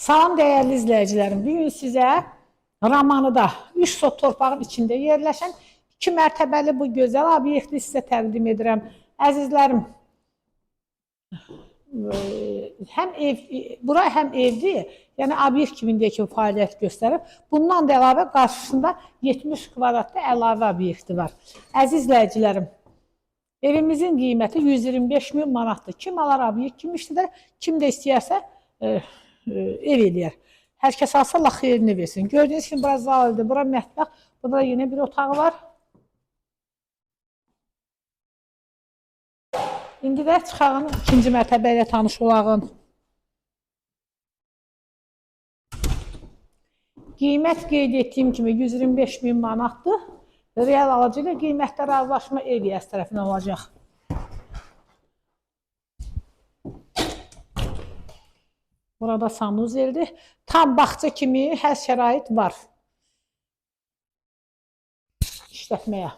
Salam dəyərli izləyicilərim. Bugün sizə Ramanıda 3 sot torpağın içində yerləşən 2 mərtəbəli bu gözəl obyekti sizə təqdim edirəm. Əzizlərim, bura həm evdir, yəni obyekt kimindəki fəaliyyət göstərir. Bundan da əlavə qarşısında 70 kvadratda əlavə obyekti var. Əziz izləyicilərim, evimizin qiyməti 125 min manatdır. Kim alar obyekt kimi işlədir, kim də istəyərsə ev eləyər. Hər kəs alsa Allah xeyrini versin. Gördüyünüz kimi bura zaldır, bura mətbəx, burada yenə bir otağı var. İndi də çıxağın ikinci mərtəbə ilə tanış olağın. Qiymət qeyd etdiyim kimi 125 min manatdır. Real alıcı ilə qiymətdə razılaşma ev yəs tərəfindən olacaq. Burada sanuzeldir. Tam bağça kimi hər şərait var işlətməyə.